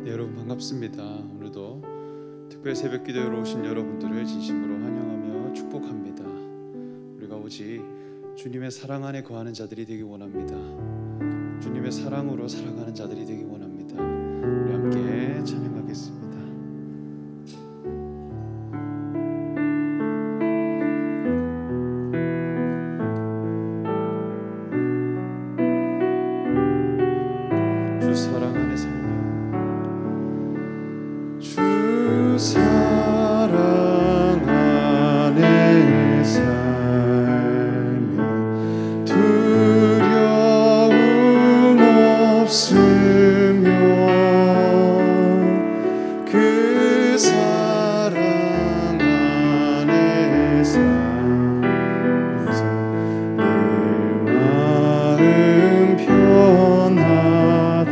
네, 여러분 반갑습니다. 오늘도 특별 새벽 기도로 오신 여러분들을 진심으로 환영하며 축복합니다. 우리가 오직 주님의 사랑 안에 거하는 자들이 되기 원합니다. 주님의 사랑으로 살아가는 자들이 되기 원합니다. 우리 함께 찬양하겠습니다. 주 사랑 안에 살며 주 사랑 안에 살며 두려움 없으며 그 사랑 안에 살면서 내 마음 편하다.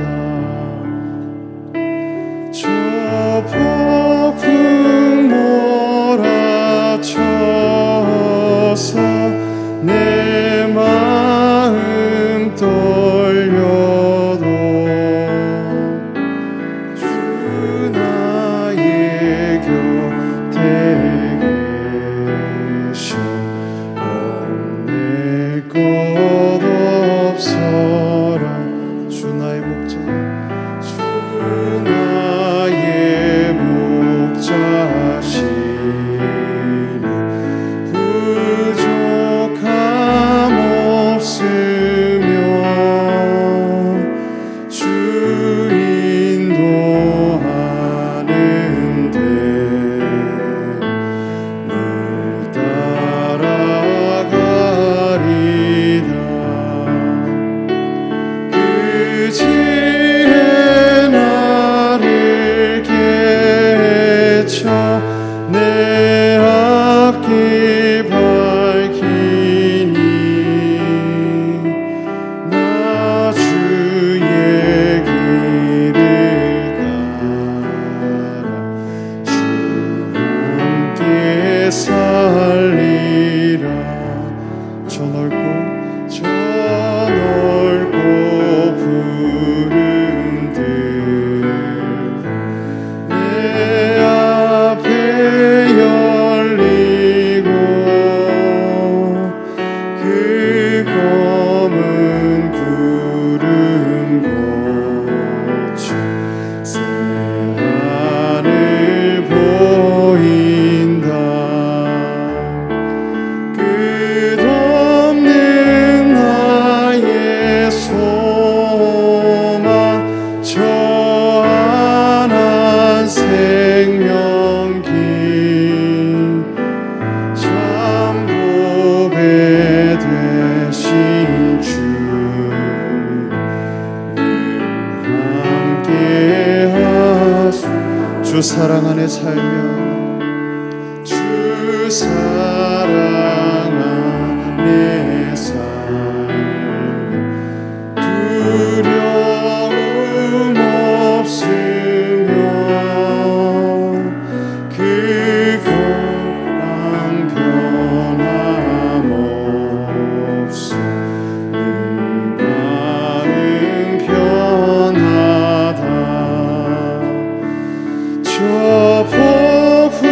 저 폭풍 몰아쳐서 내 마음 떨려도 주 나의 곁에 계셔 겁낼 것 없어라. 주 나의 목자 주 나의 목자시니 부족함 없으며 주 인도하는 데늘 따라가리다. 그 지혜 나를 깨쳐 내 앞길 밝히니 나 주의 길을 가라. 주 함께 살리라. 저 넓고 푸른 들 내 앞에 열리고 그 검은 구름 거쳐 새하늘 보인다. 끝없는 나의 소망 저 안한 생명길 참 보배 되신 주님 함께 하소. 주 사랑 안에 살며 주 사랑 안에 살며 두려움 없으며 그거랑 변함 없어 내 마음 편하다. 저 폭풍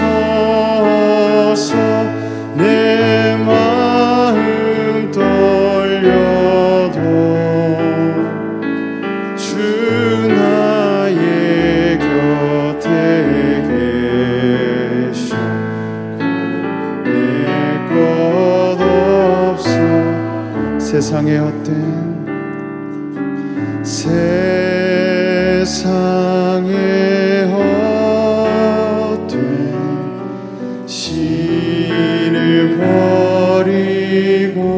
몰아쳐서 내 마음 떨려도 주 나의 곁에 계셔 겁낼 것 없어. 세상의 헛된 신을 버리고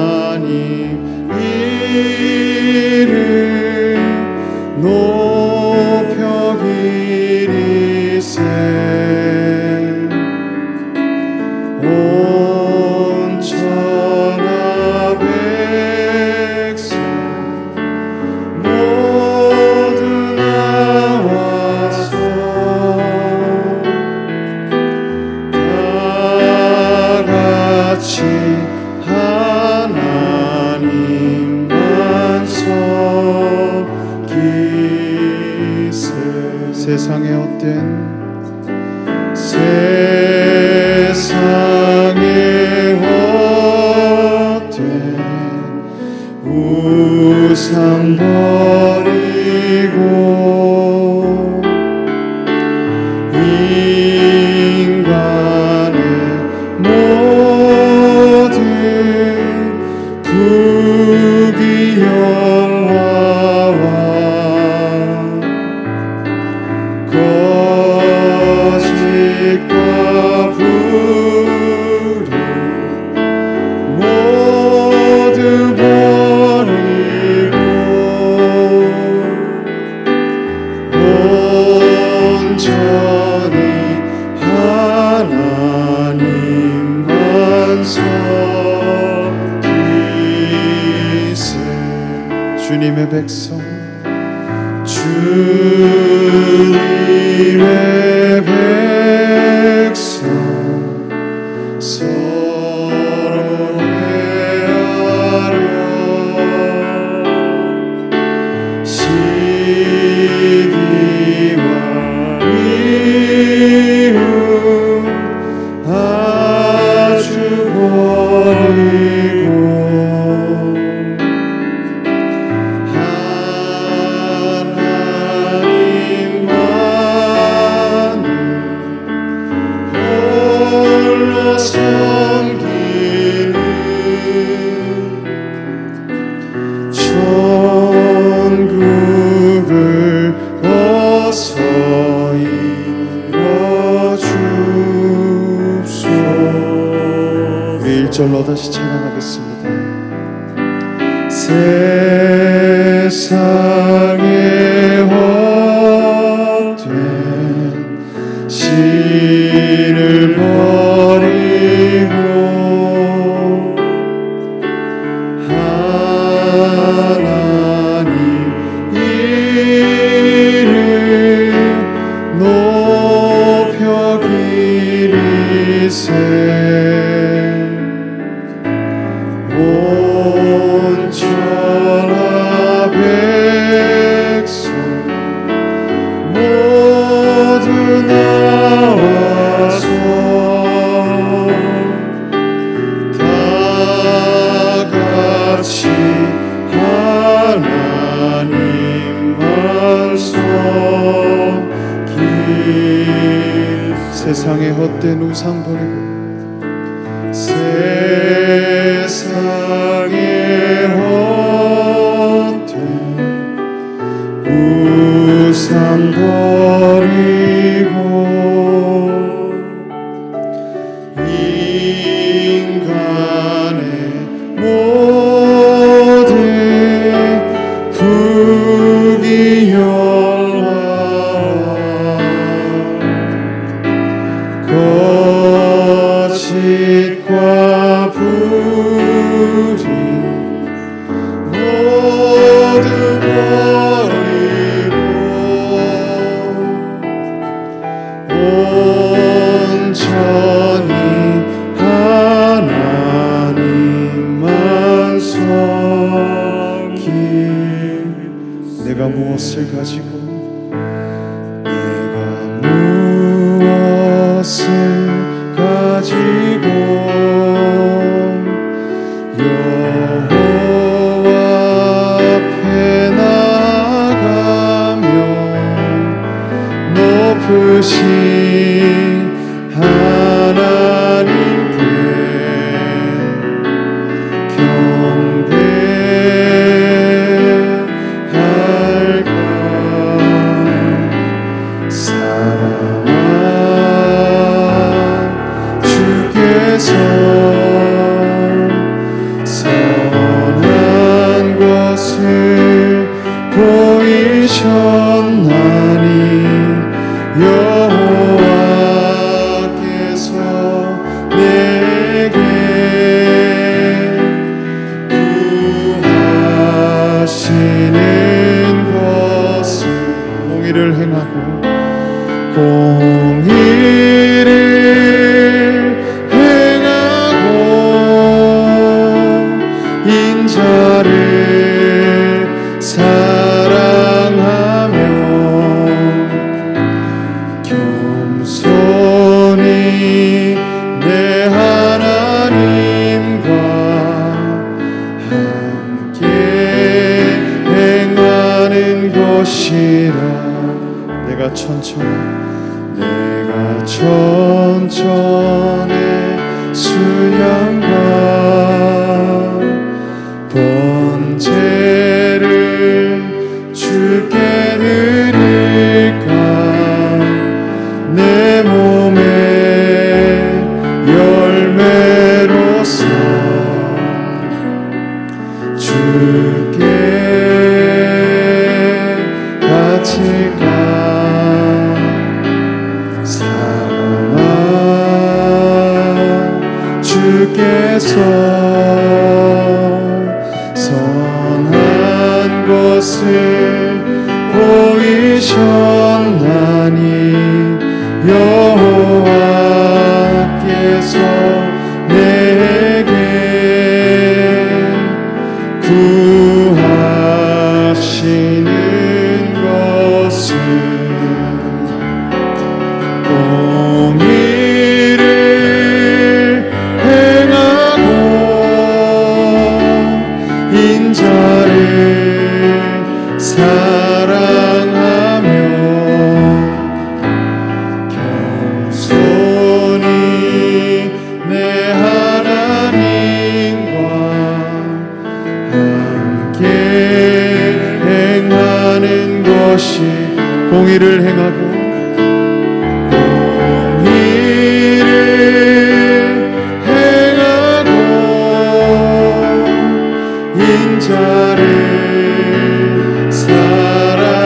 하나님 이름 높여 기리세 온 천하 백성 모두 나와서 다 같이 세상에 헛된 우상 버리고 인간의 모든 부귀영화와 거짓과 불의 모두 버리고 온전히 하나님만 섬기세. 주님의 백성, 주님의 백성 서로 대하려 시기와 미움 아주 버리고 섬기는 천국을 어서 이뤄주소서. 우리 1절로 다시 찬양하겠습니다. 세상에 헛된 신을 버리고 하나님 이름 높여 기리세. 온천하 백성 모두 나와서 다 같이 하나님만 섬기. 세상에 헛된 우상 버리고 세상에 헛된 우상 버리고 인간의 모든 부귀영화 거짓과 불의 모두 버리고 온전히 하나님만 섬기. 내가 무엇을 가지고 여호와 앞에 나가며 높으신 하나님께 경배할까. 사랑한 주께서 선한 것을 보이셨나니 여호와 내가 천천히 순양과 번제를 주께 드릴까. 내 몸의 열매로서 주께 바칠까. 사랑아 주께서 선한 것을 보이셨나니 여호와께서 내게 구하시는 것을 공의를 행하고 인자를 사랑하며 겸손히 내 하나님과 함께 행하는 것이 공의를 행하고 인자를 사랑하며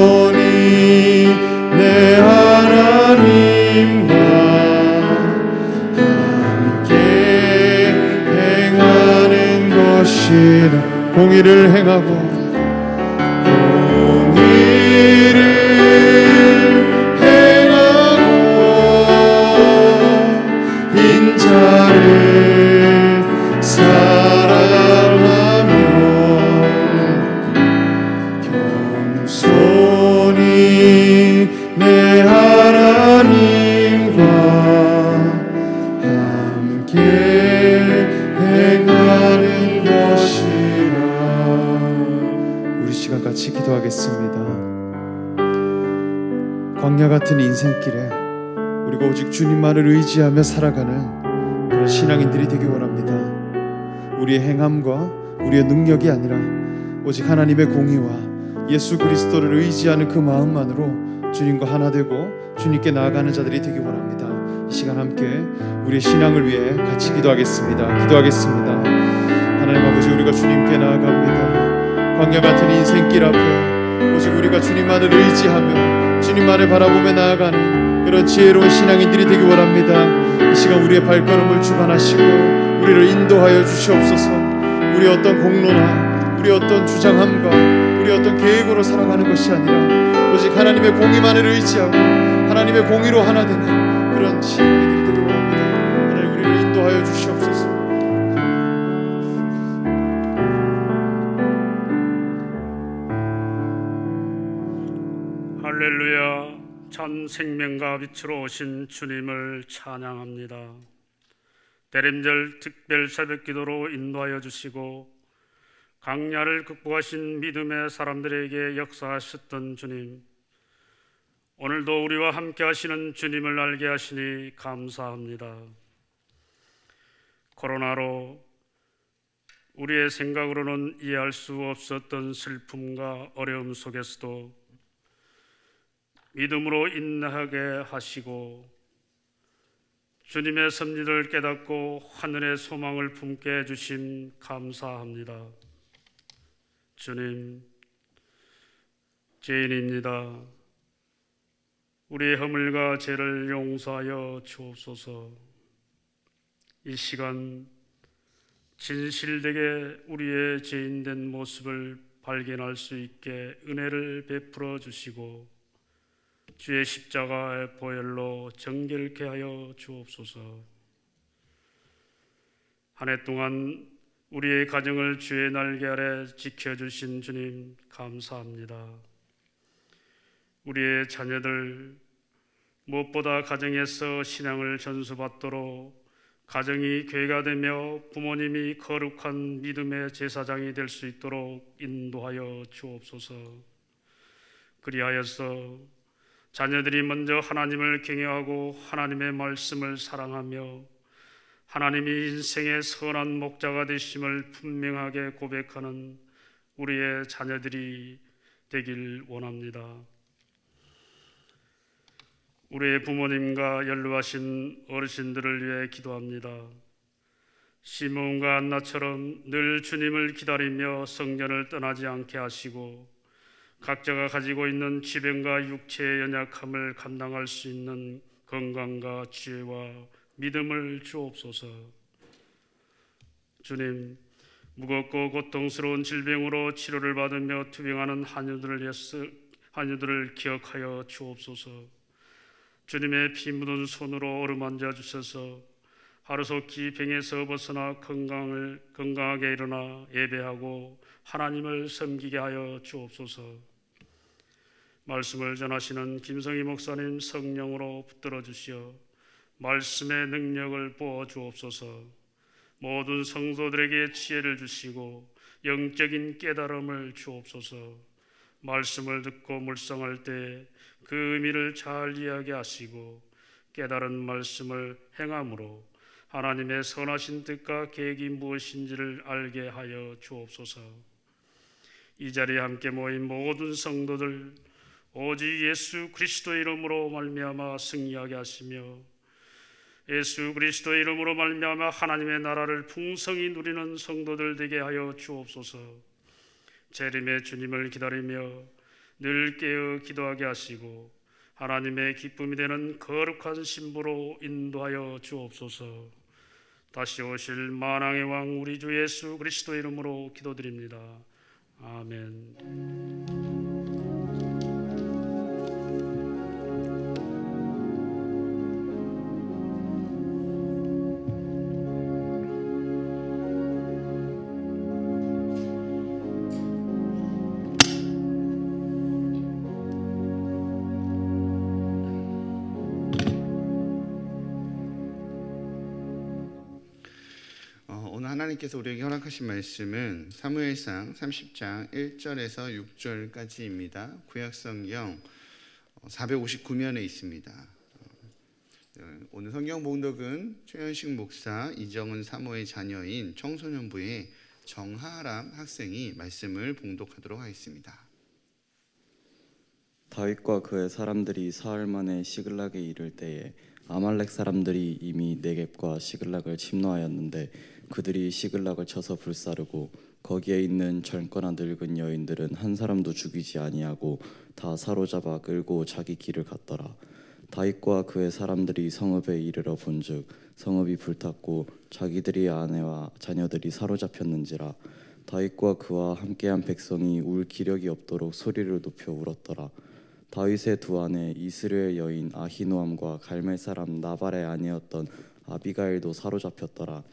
겸손히 내 하나님과 함께 행하는 것이라. 공의를 행하고 인자를 사랑하며 겸손히 내 하나님과 함께 행하는 것이라. 우리 시간 같이 기도하겠습니다. 광야 같은 인생길에 우리가 오직 주님만을 의지하며 살아가는 그런 신앙인들이 되기 원합니다. 우리의 행함과 우리의 능력이 아니라 오직 하나님의 공의와 예수 그리스도를 의지하는 그 마음만으로 주님과 하나 되고 주님께 나아가는 자들이 되기 원합니다. 이 시간 함께 우리의 신앙을 위해 같이 기도하겠습니다. 하나님 아버지, 우리가 주님께 나아갑니다. 광야 같은 인생길 앞에 오직 우리가 주님만을 의지하며 주님만을 바라보며 나아가는 그런 지혜로운 신앙인들이 되기 원합니다. 이 시간 우리의 발걸음을 주관하시고 우리를 인도하여 주시옵소서. 우리의 어떤 공로나 우리의 어떤 주장함과 우리의 어떤 계획으로 살아가는 것이 아니라 오직 하나님의 공의만을 의지하고 하나님의 공의로 하나 되는 그런 신앙인들이 되기 원합니다. 하나님, 우리를 인도하여 주시옵소서. 할렐루야. 전 생명과 빛으로 오신 주님을 찬양합니다. 대림절 특별 새벽기도로 인도하여 주시고 강야를 극복하신 믿음의 사람들에게 역사하셨던 주님, 오늘도 우리와 함께 하시는 주님을 알게 하시니 감사합니다. 코로나로 우리의 생각으로는 이해할 수 없었던 슬픔과 어려움 속에서도 믿음으로 인내하게 하시고 주님의 섭리를 깨닫고 하늘의 소망을 품게 해주심 감사합니다. 주님, 죄인입니다. 우리의 허물과 죄를 용서하여 주옵소서. 이 시간 진실되게 우리의 죄인된 모습을 발견할 수 있게 은혜를 베풀어 주시고 주의 십자가의 보혈로 정결케 하여 주옵소서. 한 해 동안 우리의 가정을 주의 날개 아래 지켜주신 주님 감사합니다. 우리의 자녀들 무엇보다 가정에서 신앙을 전수받도록 가정이 교회가 되며 부모님이 거룩한 믿음의 제사장이 될 수 있도록 인도하여 주옵소서. 그리하여서 자녀들이 먼저 하나님을 경외하고 하나님의 말씀을 사랑하며 하나님이 인생의 선한 목자가 되심을 분명하게 고백하는 우리의 자녀들이 되길 원합니다. 우리의 부모님과 연루하신 어르신들을 위해 기도합니다. 시므온과 안나처럼 늘 주님을 기다리며 성전을 떠나지 않게 하시고 각자가 가지고 있는 지병과 육체의 연약함을 감당할 수 있는 건강과 지혜와 믿음을 주옵소서. 주님, 무겁고 고통스러운 질병으로 치료를 받으며 투병하는 한유들을 기억하여 주옵소서. 주님의 피 묻은 손으로 어루만져 주셔서 하루속히 병에서 벗어나 건강하게 일어나 예배하고 하나님을 섬기게 하여 주옵소서. 말씀을 전하시는 김성희 목사님 성령으로 붙들어 주시어 말씀의 능력을 부어 주옵소서. 모든 성도들에게 지혜를 주시고 영적인 깨달음을 주옵소서. 말씀을 듣고 묵상할 때 그 의미를 잘 이해하게 하시고 깨달은 말씀을 행함으로 하나님의 선하신 뜻과 계획이 무엇인지를 알게 하여 주옵소서. 이 자리에 함께 모인 모든 성도들 오직 예수 그리스도의 이름으로 말미암아 승리하게 하시며 예수 그리스도의 이름으로 말미암아 하나님의 나라를 풍성히 누리는 성도들 되게 하여 주옵소서. 재림의 주님을 기다리며 늘 깨어 기도하게 하시고 하나님의 기쁨이 되는 거룩한 신부로 인도하여 주옵소서. 다시 오실 만왕의 왕 우리 주 예수 그리스도의 이름으로 기도드립니다. 아멘. 오늘 하나님께서 우리에게 허락하신 말씀은 사무엘상 30장 1절에서 6절까지입니다. 구약성경 459면에 있습니다. 오늘 성경 봉독은 최현식 목사, 이정은 사모의 자녀인 청소년부의 정하람 학생이 말씀을 봉독하도록 하겠습니다. 다윗과 그의 사람들이 사흘 만에 시글락에 이를 때에 아말렉 사람들이 이미 네겝과 시글락을 침노하였는데 그들이 시글락을 쳐서 불사르고 거기에 있는 젊거나 늙은 여인들은 한 사람도 죽이지 아니하고 다 사로잡아 끌고 자기 길을 갔더라. 다윗과 그의 사람들이 성읍에 이르러 본즉 성읍이 불탔고 자기들의 아내와 자녀들이 사로잡혔는지라. 다윗과 그와 함께한 백성이 울 기력이 없도록 소리를 높여 울었더라. 다윗의 두 아내 이스라엘 여인 아히노암과 갈멜 사람 나발의 아내였던 아비가일도 사로잡혔더라.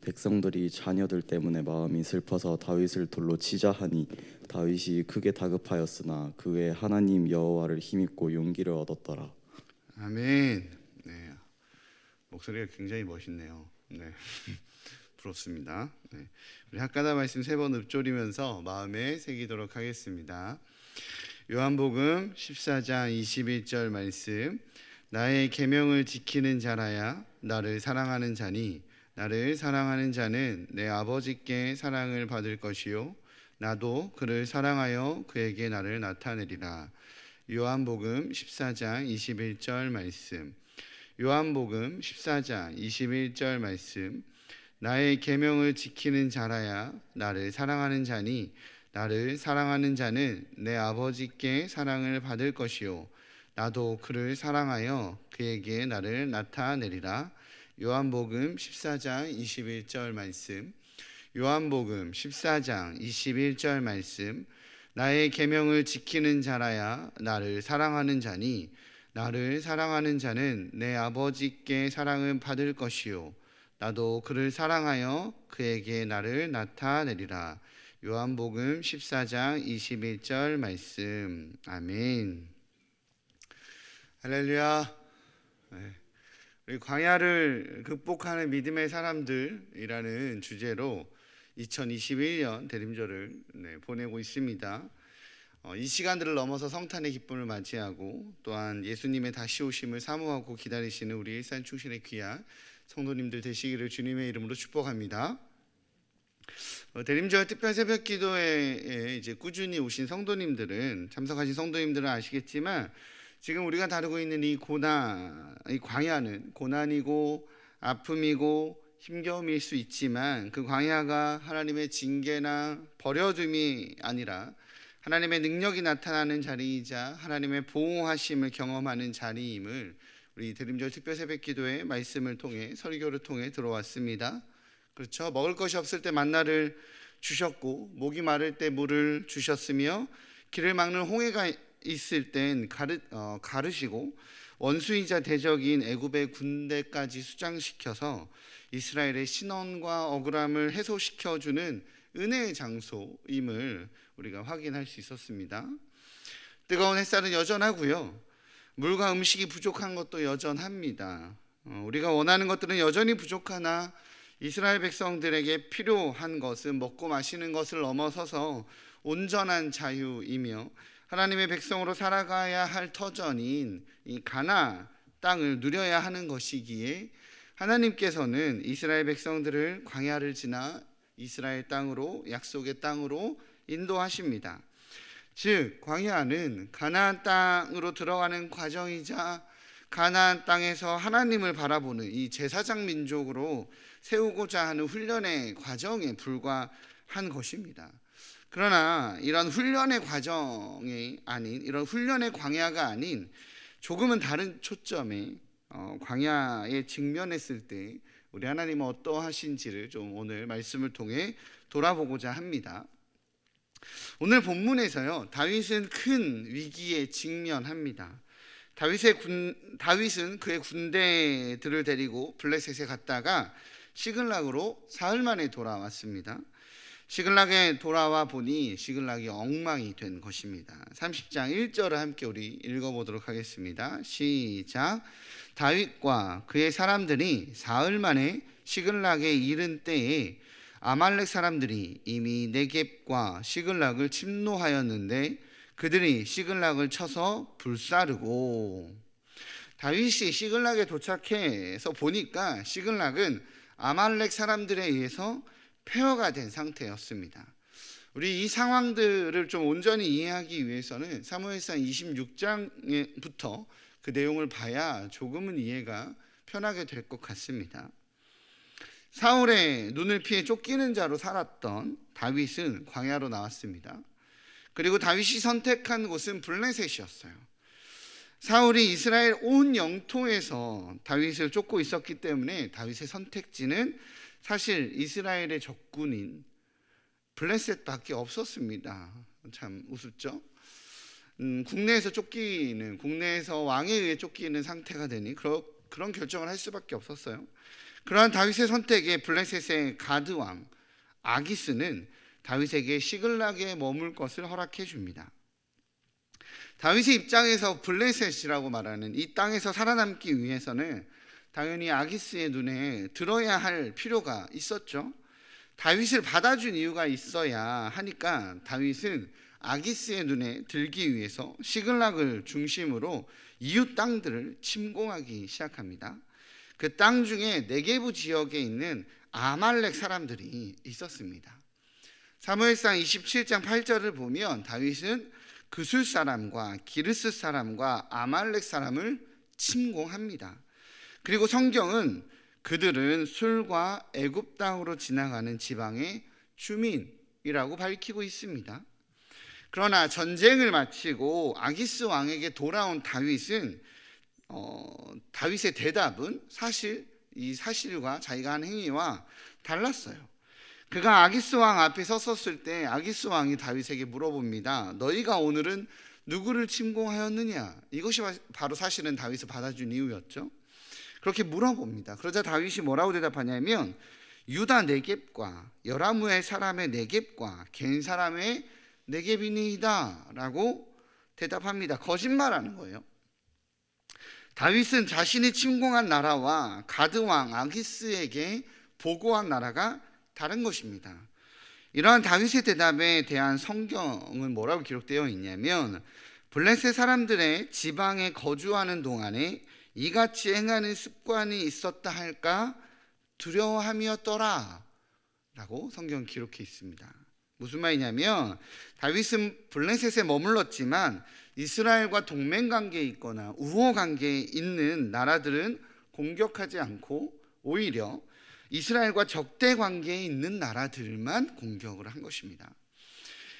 백성들이 자녀들 때문에 마음이 슬퍼서 다윗을 돌로 치자 하니 다윗이 크게 다급하였으나 그 외에 하나님 여호와를 힘입고 용기를 얻었더라. 아멘. 네, 목소리가 굉장히 멋있네요. 네, 부럽습니다. 네, 우리 학가다 말씀 3번 읊조리면서 마음에 새기도록 하겠습니다. 요한복음 14장 21절 말씀. 나의 계명을 지키는 자라야 나를 사랑하는 자니 나를 사랑하는 자는 내 아버지께 사랑을 받을 것이요 나도 그를 사랑하여 그에게 나를 나타내리라. 요한복음 14장 21절 말씀. 요한복음 14장 21절 말씀. 나의 계명을 지키는 자라야 나를 사랑하는 자니 나를 사랑하는 자는 내 아버지께 사랑을 받을 것이요 나도 그를 사랑하여 그에게 나를 나타내리라. 요한복음 14장 21절 말씀. 요한복음 14장 21절 말씀. 나의 계명을 지키는 자라야 나를 사랑하는 자니 나를 사랑하는 자는 내 아버지께 사랑을 받을 것이요 나도 그를 사랑하여 그에게 나를 나타내리라. 요한복음 14장 21절 말씀. 아멘. 할렐루야. 네. 우리 광야를 극복하는 믿음의 사람들이라는 주제로 2021년 대림절을 보내고 있습니다. 이 시간들을 넘어서 성탄의 기쁨을 맞이하고 또한 예수님의 다시 오심을 사모하고 기다리시는 우리 일산 충신의 귀한 성도님들 되시기를 주님의 이름으로 축복합니다. 대림절 특별 새벽 기도에 이제 꾸준히 오신 성도님들은, 참석하신 성도님들은 아시겠지만, 지금 우리가 다루고 있는 이 광야는 고난이고 아픔이고 힘겨움일 수 있지만, 그 광야가 하나님의 징계나 버려둠이 아니라 하나님의 능력이 나타나는 자리이자 하나님의 보호하심을 경험하는 자리임을 우리 대림절 특별 새벽 기도의 말씀을 통해, 설교를 통해 들어왔습니다. 그렇죠? 먹을 것이 없을 때 만나를 주셨고, 목이 마를 때 물을 주셨으며, 길을 막는 홍해가 있을 땐 가르시고, 원수이자 대적인 애굽의 군대까지 수장시켜서 이스라엘의 신원과 억울함을 해소시켜주는 은혜의 장소임을 우리가 확인할 수 있었습니다. 뜨거운 햇살은 여전하고요, 물과 음식이 부족한 것도 여전합니다. 우리가 원하는 것들은 여전히 부족하나 이스라엘 백성들에게 필요한 것은 먹고 마시는 것을 넘어서서 온전한 자유이며, 하나님의 백성으로 살아가야 할 터전인 이 가나안 땅을 누려야 하는 것이기에, 하나님께서는 이스라엘 백성들을 광야를 지나 이스라엘 땅으로, 약속의 땅으로 인도하십니다. 즉, 광야는 가나안 땅으로 들어가는 과정이자 가나안 땅에서 하나님을 바라보는 이 제사장 민족으로 세우고자 하는 훈련의 과정에 불과한 것입니다. 그러나 이런 훈련의 과정이 아닌, 이런 훈련의 광야가 아닌 조금은 다른 초점에 광야에 직면했을 때 우리 하나님은 어떠하신지를 좀 오늘 말씀을 통해 돌아보고자 합니다. 오늘 본문에서요, 다윗은 큰 위기에 직면합니다. 다윗은 그의 군대들을 데리고 블레셋에 갔다가 시글락으로 사흘 만에 돌아왔습니다. 시글락에 돌아와 보니 시글락이 엉망이 된 것입니다. 30장 1절을 함께 우리 읽어보도록 하겠습니다. 시작. 다윗과 그의 사람들이 사흘 만에 시글락에 이른 때에 아말렉 사람들이 이미 네겝과 시글락을 침노하였는데 그들이 시글락을 쳐서 불사르고, 다윗이 시글락에 도착해서 보니까 시글락은 아말렉 사람들에 의해서 폐허가 된 상태였습니다. 우리 이 상황들을 좀 온전히 이해하기 위해서는 사무엘상 26장부터 그 내용을 봐야 조금은 이해가 편하게 될 것 같습니다. 사울의 눈을 피해 쫓기는 자로 살았던 다윗은 광야로 나왔습니다. 그리고 다윗이 선택한 곳은 블레셋이었어요. 사울이 이스라엘 온 영토에서 다윗을 쫓고 있었기 때문에 다윗의 선택지는 사실 이스라엘의 적군인 블레셋밖에 없었습니다. 참 우습죠? 국내에서 왕에 의해 쫓기는 상태가 되니 그런 결정을 할 수밖에 없었어요. 그러한 다윗의 선택에 블레셋의 가드 왕 아기스는 다윗에게 시글락에 머물 것을 허락해 줍니다. 다윗의 입장에서 블레셋이라고 말하는 이 땅에서 살아남기 위해서는 당연히 아기스의 눈에 들어야 할 필요가 있었죠. 다윗을 받아준 이유가 있어야 하니까 다윗은 아기스의 눈에 들기 위해서 시글락을 중심으로 이웃 땅들을 침공하기 시작합니다. 그 땅 중에 네게부 지역에 있는 아말렉 사람들이 있었습니다. 사무엘상 27장 8절을 보면 다윗은 그술 사람과 기르스 사람과 아말렉 사람을 침공합니다. 그리고 성경은 그들은 술과 애굽 땅으로 지나가는 지방의 주민이라고 밝히고 있습니다. 그러나 전쟁을 마치고 아기스 왕에게 돌아온 다윗은 다윗의 대답은 사실 이 사실과 자기가 한 행위와 달랐어요. 그가 아기스 왕 앞에 섰었을 때 아기스 왕이 다윗에게 물어봅니다. 너희가 오늘은 누구를 침공하였느냐? 이것이 바로 사실은 다윗을 받아준 이유였죠. 그렇게 물어봅니다. 그러자 다윗이 뭐라고 대답하냐면 유다 네겝과 여라무엘 사람의 네겝과 겐 사람의 네겝이니이다 라고 대답합니다. 거짓말하는 거예요. 다윗은 자신이 침공한 나라와 가드 왕 아기스에게 보고한 나라가 다른 것입니다. 이러한 다윗의 대답에 대한 성경은 뭐라고 기록되어 있냐면, 블레셋 사람들의 지방에 거주하는 동안에 이같이 행하는 습관이 있었다 할까 두려워함이었더라 라고 성경 기록해 있습니다. 무슨 말이냐면, 다윗은 블레셋에 머물렀지만 이스라엘과 동맹관계에 있거나 우호관계에 있는 나라들은 공격하지 않고 오히려 이스라엘과 적대관계에 있는 나라들만 공격을 한 것입니다.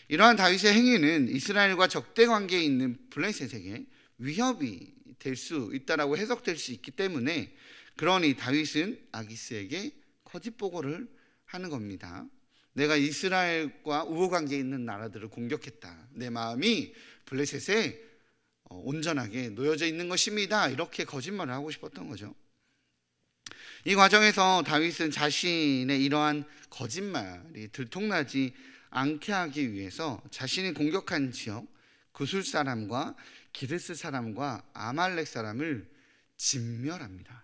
이러한 다윗의 행위는 이스라엘과 적대관계에 있는 블레셋에게 위협이 될 수 있다라고 해석될 수 있기 때문에, 그러니 다윗은 아기스에게 거짓 보고를 하는 겁니다. 내가 이스라엘과 우호관계에 있는 나라들을 공격했다. 내 마음이 블레셋에 온전하게 놓여져 있는 것입니다. 이렇게 거짓말을 하고 싶었던 거죠. 이 과정에서 다윗은 자신의 이러한 거짓말이 들통나지 않게 하기 위해서 자신이 공격한 지역 구술 사람과 기르스 사람과 아말렉 사람을 진멸합니다.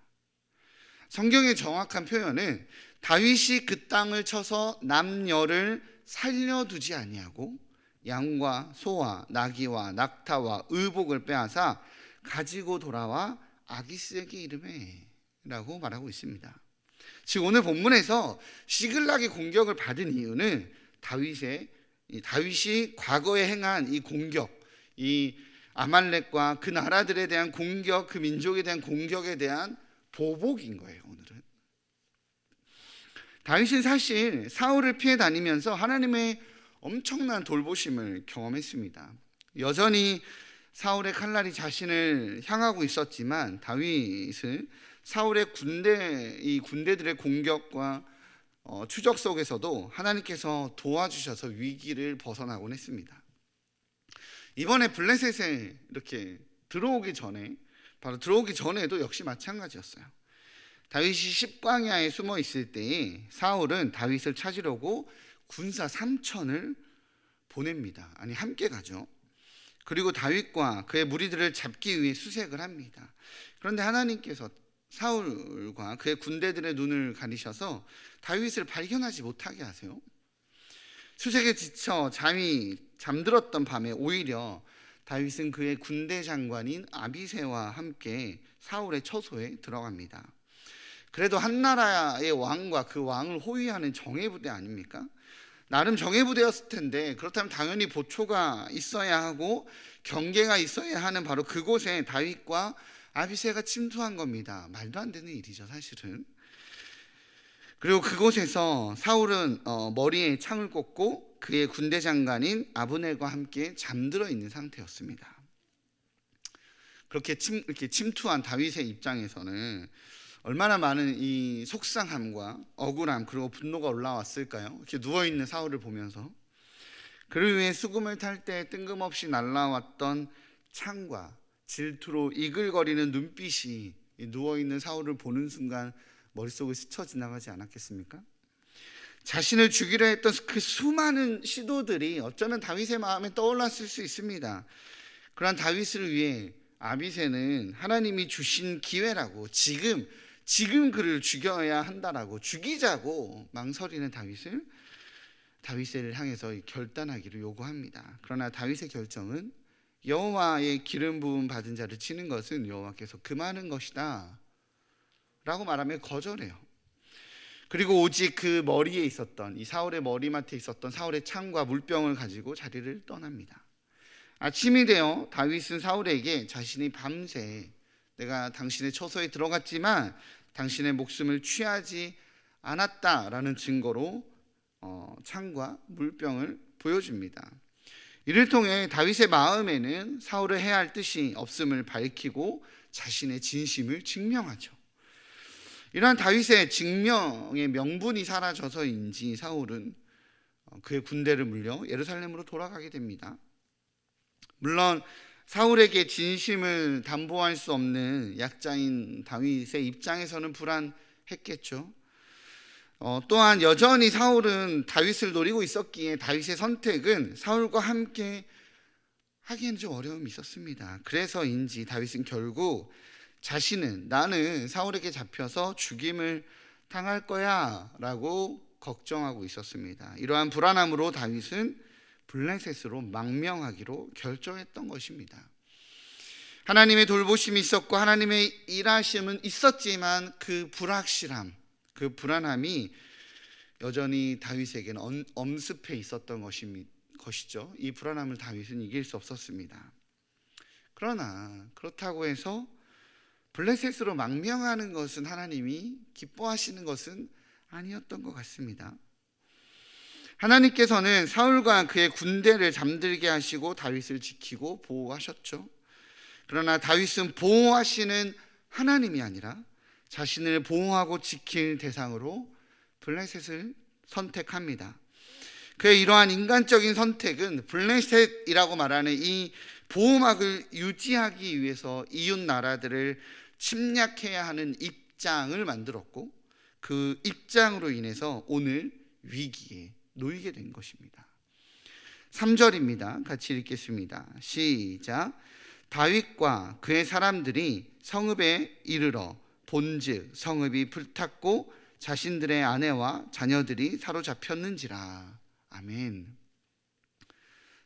성경의 정확한 표현은 다윗이 그 땅을 쳐서 남녀를 살려두지 아니하고 양과 소와 나귀와 낙타와 의복을 빼앗아 가지고 돌아와 아기스에게 이르매 라고 말하고 있습니다. 즉 오늘 본문에서 시글락의 공격을 받은 이유는 다윗이 과거에 행한 이 공격, 이 아말렉과 그 나라들에 대한 공격, 그 민족에 대한 공격에 대한 보복인 거예요. 오늘은 다윗은 사실 사울을 피해 다니면서 하나님의 엄청난 돌보심을 경험했습니다. 여전히 사울의 칼날이 자신을 향하고 있었지만 다윗은 사울의 이 군대들의 공격과 추적 속에서도 하나님께서 도와주셔서 위기를 벗어나곤 했습니다. 이번에 블레셋에 이렇게 들어오기 전에도 역시 마찬가지였어요. 다윗이 십광야에 숨어 있을 때에 사울은 다윗을 찾으려고 군사 3,000을 보냅니다. 함께 가죠. 그리고 다윗과 그의 무리들을 잡기 위해 수색을 합니다. 그런데 하나님께서 사울과 그의 군대들의 눈을 가리셔서 다윗을 발견하지 못하게 하세요. 수색에 지쳐 잠들었던 밤에 오히려 다윗은 그의 군대 장관인 아비새와 함께 사울의 처소에 들어갑니다. 그래도 한 나라의 왕과 그 왕을 호위하는 정예부대 아닙니까? 나름 정예부대였을 텐데, 그렇다면 당연히 보초가 있어야 하고 경계가 있어야 하는 바로 그곳에 다윗과 아비새가 침투한 겁니다. 말도 안 되는 일이죠, 사실은. 그리고 그곳에서 사울은 머리에 창을 꽂고 그의 군대 장관인 아브넬과 함께 잠들어 있는 상태였습니다. 그렇게 이렇게 침투한 다윗의 입장에서는 얼마나 많은 이 속상함과 억울함 그리고 분노가 올라왔을까요? 이렇게 누워있는 사울을 보면서. 그를 위해 수금을 탈 때 뜬금없이 날라왔던 창과 질투로 이글거리는 눈빛이 누워있는 사울을 보는 순간 머릿속에 스쳐 지나가지 않았겠습니까? 자신을 죽이려 했던 그 수많은 시도들이 어쩌면 다윗의 마음에 떠올랐을 수 있습니다. 그러한 다윗을 위해 아비새는 하나님이 주신 기회라고 지금 그를 죽여야 한다라고 죽이자고 망설이는 다윗을 향해서 결단하기를 요구합니다. 그러나 다윗의 결정은 여호와의 기름 부음 받은 자를 치는 것은 여호와께서 금하는 것이다 라고 말하며 거절해요. 그리고 오직 그 머리에 있었던 이 사울의 머리맡에 있었던 사울의 창과 물병을 가지고 자리를 떠납니다. 아침이 되어 다윗은 사울에게 자신이 밤새 내가 당신의 처소에 들어갔지만 당신의 목숨을 취하지 않았다라는 증거로 창과 물병을 보여줍니다. 이를 통해 다윗의 마음에는 사울을 해야 할 뜻이 없음을 밝히고 자신의 진심을 증명하죠. 이러한 다윗의 증명의 명분이 사라져서인지 사울은 그의 군대를 물려 예루살렘으로 돌아가게 됩니다. 물론 사울에게 진심을 담보할 수 없는 약자인 다윗의 입장에서는 불안했겠죠. 또한 여전히 사울은 다윗을 노리고 있었기에 다윗의 선택은 사울과 함께 하기에는 좀 어려움이 있었습니다. 그래서인지 다윗은 결국 나는 사울에게 잡혀서 죽임을 당할 거야 라고 걱정하고 있었습니다. 이러한 불안함으로 다윗은 블레셋으로 망명하기로 결정했던 것입니다. 하나님의 돌보심이 있었고 하나님의 일하심은 있었지만 그 불확실함, 그 불안함이 여전히 다윗에게는 엄습해 있었던 것이죠. 이 불안함을 다윗은 이길 수 없었습니다. 그러나 그렇다고 해서 블레셋으로 망명하는 것은 하나님이 기뻐하시는 것은 아니었던 것 같습니다. 하나님께서는 사울과 그의 군대를 잠들게 하시고 다윗을 지키고 보호하셨죠. 그러나 다윗은 보호하시는 하나님이 아니라 자신을 보호하고 지킬 대상으로 블레셋을 선택합니다. 그의 이러한 인간적인 선택은 블레셋이라고 말하는 이 보호막을 유지하기 위해서 이웃 나라들을 침략해야 하는 입장을 만들었고 그 입장으로 인해서 오늘 위기에 놓이게 된 것입니다. 3절입니다. 같이 읽겠습니다. 시작. 다윗과 그의 사람들이 성읍에 이르러 본즉 성읍이 불탔고 자신들의 아내와 자녀들이 사로잡혔는지라. 아멘.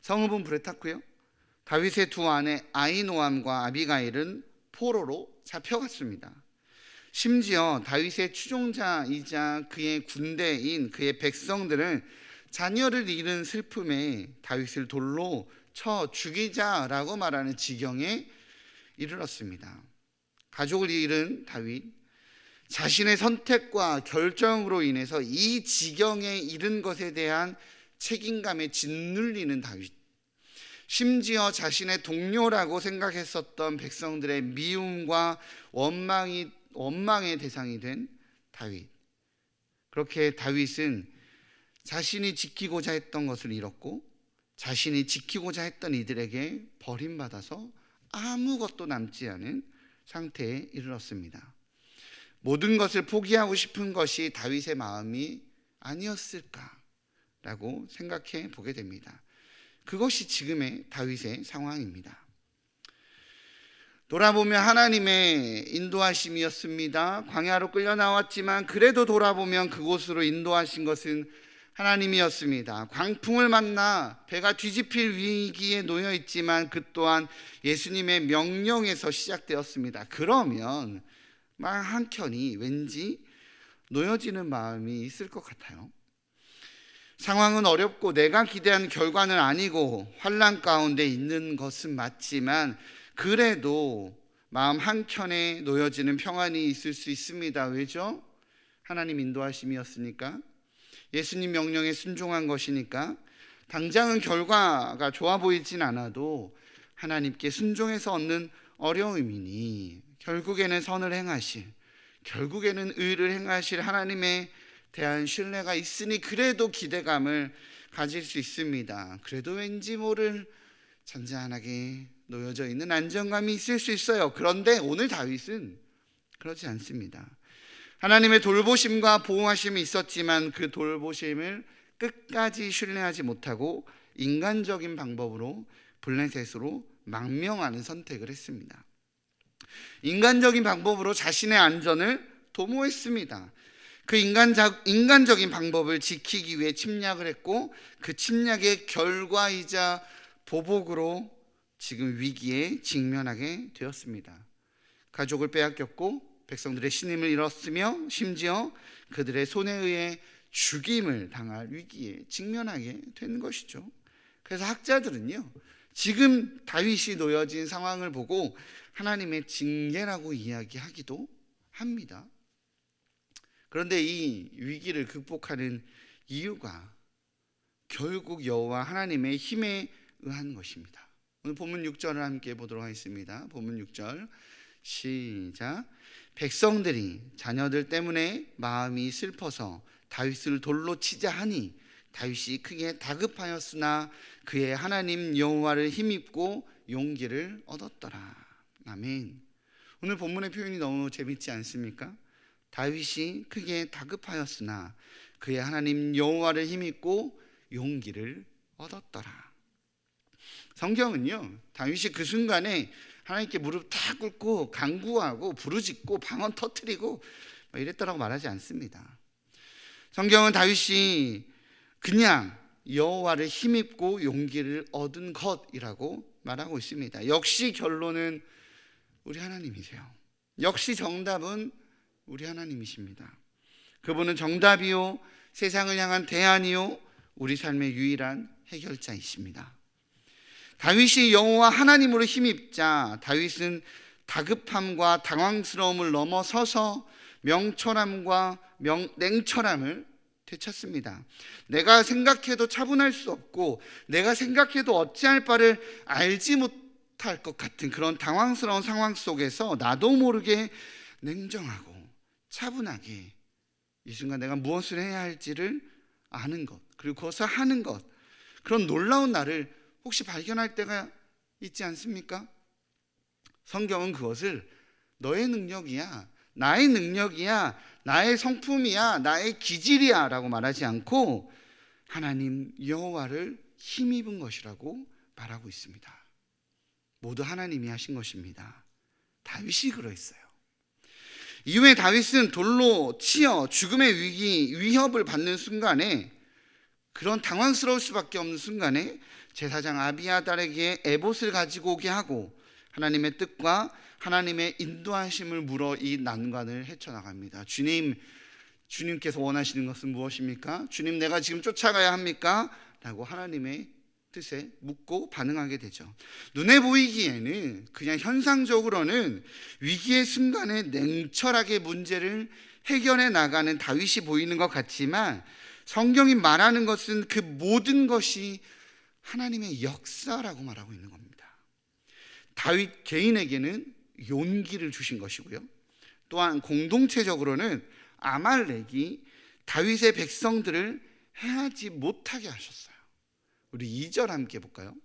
성읍은 불에 탔고요. 다윗의 두 아내 아히노암과 아비가일은 포로로 잡혀갔습니다. 심지어 다윗의 추종자이자 그의 군대인 그의 백성들은 자녀를 잃은 슬픔에 다윗을 돌로 쳐 죽이자라고 말하는 지경에 이르렀습니다. 가족을 잃은 다윗, 자신의 선택과 결정으로 인해서 이 지경에 이른 것에 대한 책임감에 짓눌리는 다윗, 심지어 자신의 동료라고 생각했었던 백성들의 미움과 원망의 대상이 된 다윗. 그렇게 다윗은 자신이 지키고자 했던 것을 잃었고 자신이 지키고자 했던 이들에게 버림받아서 아무것도 남지 않은 상태에 이르렀습니다. 모든 것을 포기하고 싶은 것이 다윗의 마음이 아니었을까라고 생각해 보게 됩니다. 그것이 지금의 다윗의 상황입니다. 돌아보면 하나님의 인도하심이었습니다. 광야로 끌려 나왔지만 그래도 돌아보면 그곳으로 인도하신 것은 하나님이었습니다. 광풍을 만나 배가 뒤집힐 위기에 놓여 있지만 그 또한 예수님의 명령에서 시작되었습니다. 그러면 마음 한켠이 왠지 놓여지는 마음이 있을 것 같아요. 상황은 어렵고 내가 기대한 결과는 아니고 환난 가운데 있는 것은 맞지만 그래도 마음 한켠에 놓여지는 평안이 있을 수 있습니다. 왜죠? 하나님 인도하심이었으니까, 예수님 명령에 순종한 것이니까. 당장은 결과가 좋아 보이진 않아도 하나님께 순종해서 얻는 어려움이니 결국에는 선을 행하실, 결국에는 의를 행하실 하나님에 대한 신뢰가 있으니 그래도 기대감을 가질 수 있습니다. 그래도 왠지 모를 잔잔하게 놓여져 있는 안정감이 있을 수 있어요. 그런데 오늘 다윗은 그렇지 않습니다. 하나님의 돌보심과 보호하심이 있었지만 그 돌보심을 끝까지 신뢰하지 못하고 인간적인 방법으로 블레셋으로 망명하는 선택을 했습니다. 인간적인 방법으로 자신의 안전을 도모했습니다. 그 인간적인 방법을 지키기 위해 침략을 했고 그 침략의 결과이자 보복으로 지금 위기에 직면하게 되었습니다. 가족을 빼앗겼고 백성들의 신임을 잃었으며 심지어 그들의 손에 의해 죽임을 당할 위기에 직면하게 된 것이죠. 그래서 학자들은요, 지금 다윗이 놓여진 상황을 보고 하나님의 징계라고 이야기하기도 합니다. 그런데 이 위기를 극복하는 이유가 결국 여호와 하나님의 힘에 의한 것입니다. 오늘 본문 6절을 함께 보도록 하겠습니다. 본문 6절 시작. 백성들이 자녀들 때문에 마음이 슬퍼서 다윗을 돌로 치자 하니 다윗이 크게 다급하였으나 그의 하나님 여호와를 힘입고 용기를 얻었더라. 아멘. 오늘 본문의 표현이 너무 재밌지 않습니까? 다윗이 크게 다급하였으나 그의 하나님 여호와를 힘입고 용기를 얻었더라. 성경은요, 다윗이 그 순간에 하나님께 무릎 다 꿇고 간구하고 부르짖고 방언 터뜨리고 이랬다라고 말하지 않습니다. 성경은 다윗이 그냥 여호와를 힘입고 용기를 얻은 것이라고 말하고 있습니다. 역시 결론은 우리 하나님이세요. 역시 정답은 우리 하나님이십니다. 그분은 정답이요, 세상을 향한 대안이요, 우리 삶의 유일한 해결자이십니다. 다윗이 여호와 하나님으로 힘입자 다윗은 다급함과 당황스러움을 넘어서서 명철함과 냉철함을 되찾습니다. 내가 생각해도 차분할 수 없고 내가 생각해도 어찌할 바를 알지 못할 것 같은 그런 당황스러운 상황 속에서 나도 모르게 냉정하고 차분하게 이 순간 내가 무엇을 해야 할지를 아는 것, 그리고 그것을 하는 것, 그런 놀라운 나를 혹시 발견할 때가 있지 않습니까? 성경은 그것을 너의 능력이야, 나의 능력이야, 나의 성품이야, 나의 기질이야 라고 말하지 않고 하나님 여호와를 힘입은 것이라고 말하고 있습니다. 모두 하나님이 하신 것입니다. 다윗이 그러했어요. 이후에 다윗은 돌로 치여 죽음의 위협을 받는 순간에, 그런 당황스러울 수밖에 없는 순간에 제사장 아비아달에게 에봇을 가지고 오게 하고 하나님의 뜻과 하나님의 인도하심을 물어 이 난관을 헤쳐나갑니다. 주님께서 원하시는 것은 무엇입니까? 주님, 내가 지금 쫓아가야 합니까? 라고 하나님의 뜻에 묻고 반응하게 되죠. 눈에 보이기에는 그냥 현상적으로는 위기의 순간에 냉철하게 문제를 해결해 나가는 다윗이 보이는 것 같지만 성경이 말하는 것은 그 모든 것이 하나님의 역사라고 말하고 있는 겁니다. 다윗 개인에게는 용기를 주신 것이고요, 또한 공동체적으로는 아말렉이 다윗의 백성들을 해하지 못하게 하셨어요. 우리 2절 함께 볼까요?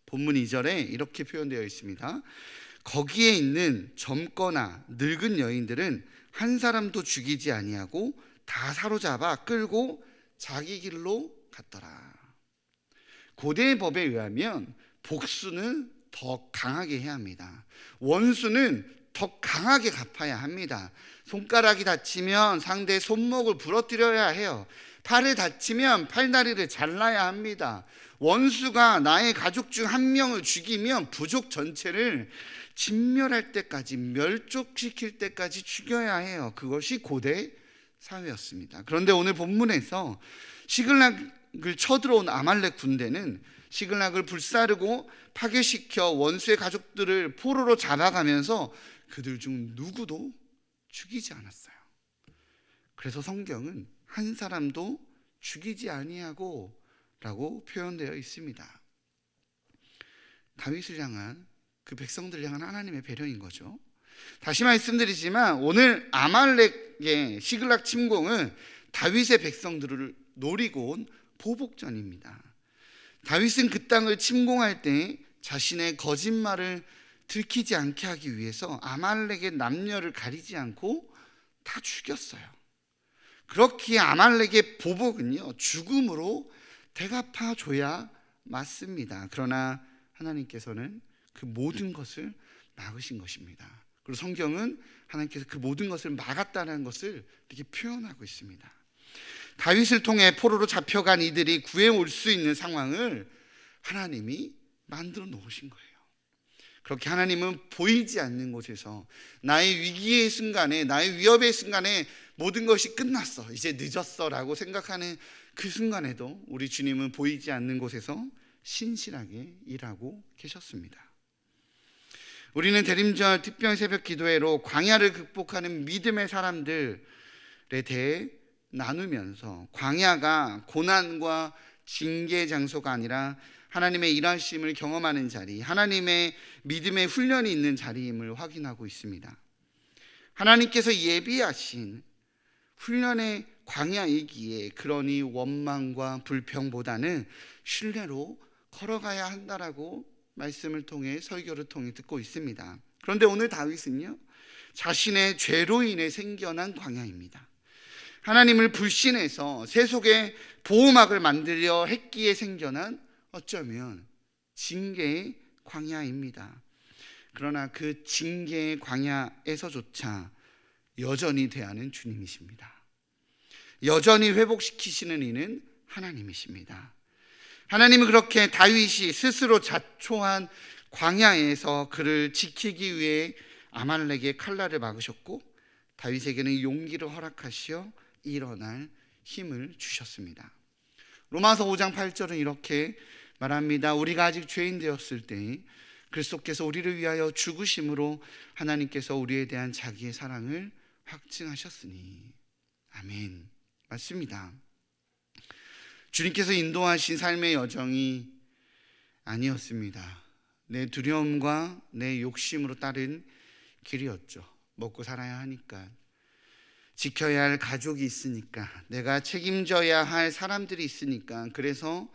본문 2절에 이렇게 표현되어 있습니다. 거기에 있는 젊거나 늙은 여인들은 한 사람도 죽이지 아니하고 다 사로잡아 끌고 자기 길로 갔더라. 고대의 법에 의하면 복수는 더 강하게 해야 합니다. 원수는 더 강하게 갚아야 합니다. 손가락이 다치면 상대의 손목을 부러뜨려야 해요. 팔을 다치면 팔다리를 잘라야 합니다. 원수가 나의 가족 중 한 명을 죽이면 부족 전체를 진멸할 때까지, 멸족시킬 때까지 죽여야 해요. 그것이 고대 사회였습니다. 그런데 오늘 본문에서 시글락을 쳐들어온 아말렉 군대는 시글락을 불사르고 파괴시켜 원수의 가족들을 포로로 잡아가면서 그들 중 누구도 죽이지 않았어요. 그래서 성경은 한 사람도 죽이지 아니하고 라고 표현되어 있습니다. 다윗을 향한, 그 백성들을 향한 하나님의 배려인 거죠. 다시 말씀드리지만 오늘 아말렉의 시글락 침공은 다윗의 백성들을 노리고 온 보복전입니다. 다윗은 그 땅을 침공할 때 자신의 거짓말을 들키지 않게 하기 위해서 아말렉의 남녀를 가리지 않고 다 죽였어요. 그렇기에 아말렉의 보복은요, 죽음으로 대갚아 줘야 맞습니다. 그러나 하나님께서는 그 모든 것을 막으신 것입니다. 그리고 성경은 하나님께서 그 모든 것을 막았다는 것을 이렇게 표현하고 있습니다. 다윗을 통해 포로로 잡혀간 이들이 구해올 수 있는 상황을 하나님이 만들어 놓으신 거예요. 그렇게 하나님은 보이지 않는 곳에서 나의 위기의 순간에, 나의 위협의 순간에 모든 것이 끝났어, 이제 늦었어 라고 생각하는 그 순간에도 우리 주님은 보이지 않는 곳에서 신실하게 일하고 계셨습니다. 우리는 대림절 특별 새벽 기도회로 광야를 극복하는 믿음의 사람들에 대해 나누면서 광야가 고난과 징계의 장소가 아니라 하나님의 일하심을 경험하는 자리, 하나님의 믿음의 훈련이 있는 자리임을 확인하고 있습니다. 하나님께서 예비하신 훈련의 광야이기에 그러니 원망과 불평보다는 신뢰로 걸어가야 한다라고 말씀을 통해, 설교를 통해 듣고 있습니다. 그런데 오늘 다윗은요, 자신의 죄로 인해 생겨난 광야입니다. 하나님을 불신해서 세속의 보호막을 만들려 했기에 생겨난 어쩌면 징계의 광야입니다. 그러나 그 징계의 광야에서조차 여전히 대하는 주님이십니다. 여전히 회복시키시는 이는 하나님이십니다. 하나님은 그렇게 다윗이 스스로 자초한 광야에서 그를 지키기 위해 아말렉의 칼날을 막으셨고 다윗에게는 용기를 허락하시어 일어날 힘을 주셨습니다. 로마서 5장 8절은 이렇게 말합니다. 우리가 아직 죄인 되었을 때 그리스도께서 우리를 위하여 죽으심으로 하나님께서 우리에 대한 자기의 사랑을 확증하셨으니. 아멘. 맞습니다. 주님께서 인도하신 삶의 여정이 아니었습니다. 내 두려움과 내 욕심으로 따른 길이었죠. 먹고 살아야 하니까, 지켜야 할 가족이 있으니까, 내가 책임져야 할 사람들이 있으니까, 그래서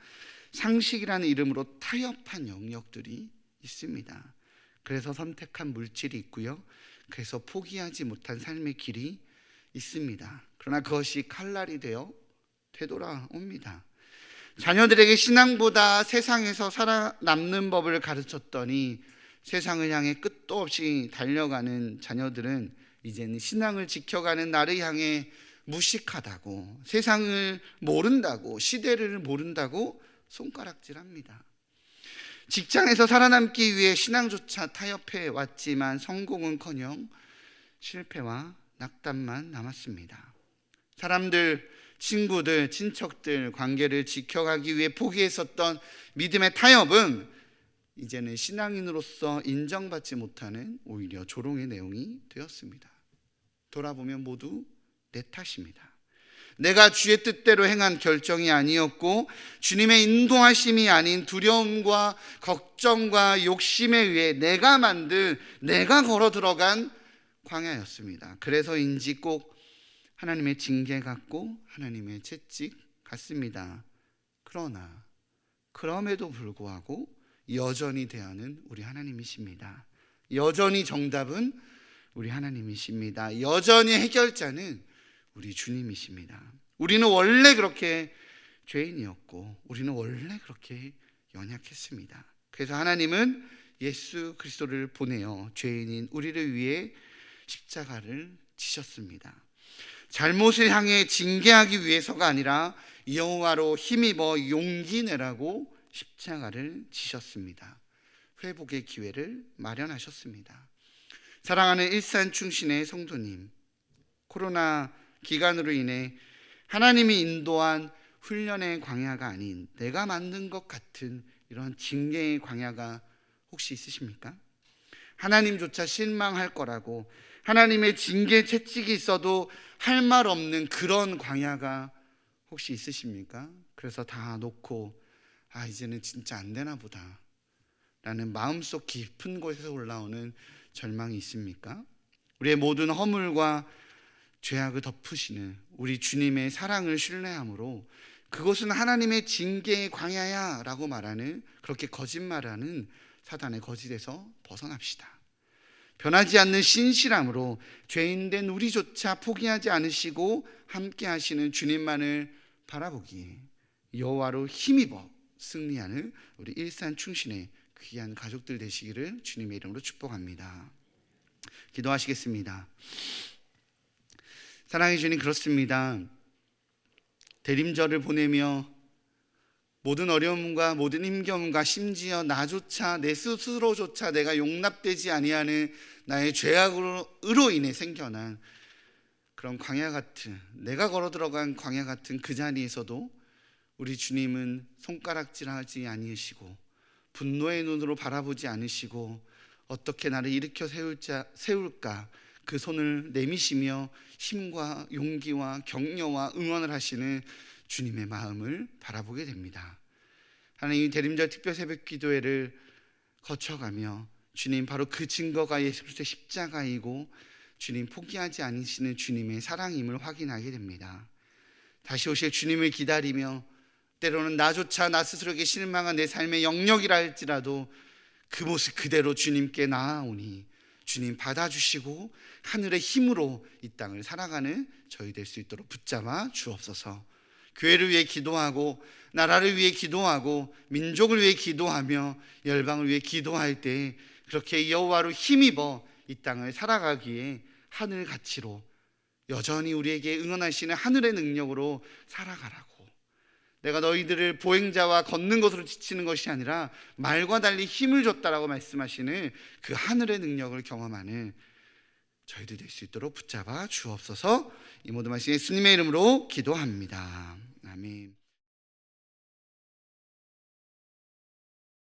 상식이라는 이름으로 타협한 영역들이 있습니다. 그래서 선택한 물질이 있고요. 그래서 포기하지 못한 삶의 길이 있습니다. 그러나 그것이 칼날이 되어 되돌아옵니다. 자녀들에게 신앙보다 세상에서 살아남는 법을 가르쳤더니 세상을 향해 끝도 없이 달려가는 자녀들은 이제는 신앙을 지켜가는 나를 향해 무식하다고, 세상을 모른다고, 시대를 모른다고 손가락질합니다. 직장에서 살아남기 위해 신앙조차 타협해 왔지만 성공은커녕 실패와 낙담만 남았습니다. 사람들, 친구들, 친척들 관계를 지켜가기 위해 포기했었던 믿음의 타협은 이제는 신앙인으로서 인정받지 못하는 오히려 조롱의 내용이 되었습니다. 돌아보면 모두 내 탓입니다. 내가 주의 뜻대로 행한 결정이 아니었고 주님의 인도하심이 아닌 두려움과 걱정과 욕심에 의해 내가 만든, 내가 걸어 들어간 광야였습니다. 그래서인지 꼭 하나님의 징계 같고 하나님의 채찍 같습니다. 그러나 그럼에도 불구하고 여전히 대하는 우리 하나님이십니다. 여전히 정답은 우리 하나님이십니다. 여전히 해결자는 우리 주님이십니다. 우리는 원래 그렇게 죄인이었고 우리는 원래 그렇게 연약했습니다. 그래서 하나님은 예수 그리스도를 보내어 죄인인 우리를 위해 십자가를 지셨습니다. 잘못을 향해 징계하기 위해서가 아니라 여호와로 힘입어 용기 내라고 십자가를 지셨습니다. 회복의 기회를 마련하셨습니다. 사랑하는 일산충신의 성도님, 코로나 기간으로 인해 하나님이 인도한 훈련의 광야가 아닌 내가 만든 것 같은 이런 징계의 광야가 혹시 있으십니까? 하나님조차 실망할 거라고, 하나님의 징계 채찍이 있어도 할 말 없는 그런 광야가 혹시 있으십니까? 그래서 다 놓고 이제는 진짜 안 되나 보다 라는 마음속 깊은 곳에서 올라오는 절망이 있습니까? 우리의 모든 허물과 죄악을 덮으시는 우리 주님의 사랑을 신뢰함으로 그것은 하나님의 징계의 광야야 라고 말하는, 그렇게 거짓말하는 사단의 거짓에서 벗어납시다. 변하지 않는 신실함으로 죄인된 우리조차 포기하지 않으시고 함께 하시는 주님만을 바라보기에 여호와로 힘입어 승리하는 우리 일산충신의 귀한 가족들 되시기를 주님의 이름으로 축복합니다. 기도하시겠습니다. 사랑해 주님, 그렇습니다. 대림절을 보내며 모든 어려움과 모든 힘겨움과 심지어 나조차, 내 스스로조차 내가 용납되지 아니하는 나의 죄악으로 인해 생겨난 그런 광야 같은, 내가 걸어 들어간 광야 같은 그 자리에서도 우리 주님은 손가락질하지 아니시고 분노의 눈으로 바라보지 않으시고 어떻게 나를 일으켜 세울까 그 손을 내미시며 힘과 용기와 격려와 응원을 하시는 주님의 마음을 바라보게 됩니다. 하나님, 대림절 특별 새벽 기도회를 거쳐가며 주님, 바로 그 증거가 예수 그리스도의 십자가이고 주님 포기하지 않으시는 주님의 사랑임을 확인하게 됩니다. 다시 오실 주님을 기다리며 때로는 나조차 나 스스로에게 실망한 내 삶의 영역이라 할지라도 그 모습 그대로 주님께 나아오니 주님 받아주시고 하늘의 힘으로 이 땅을 살아가는 저희 될 수 있도록 붙잡아 주옵소서. 교회를 위해 기도하고 나라를 위해 기도하고 민족을 위해 기도하며 열방을 위해 기도할 때 그렇게 여호와로 힘입어 이 땅을 살아가기에 하늘 가치로 여전히 우리에게 응원하시는 하늘의 능력으로 살아가라고, 내가 너희들을 보행자와 걷는 것으로 지치는 것이 아니라 말과 달리 힘을 줬다라고 말씀하시는 그 하늘의 능력을 경험하는 저희들 될 수 있도록 붙잡아 주옵소서. 이 모든 말씀 예수님의 이름으로 기도합니다. 아멘.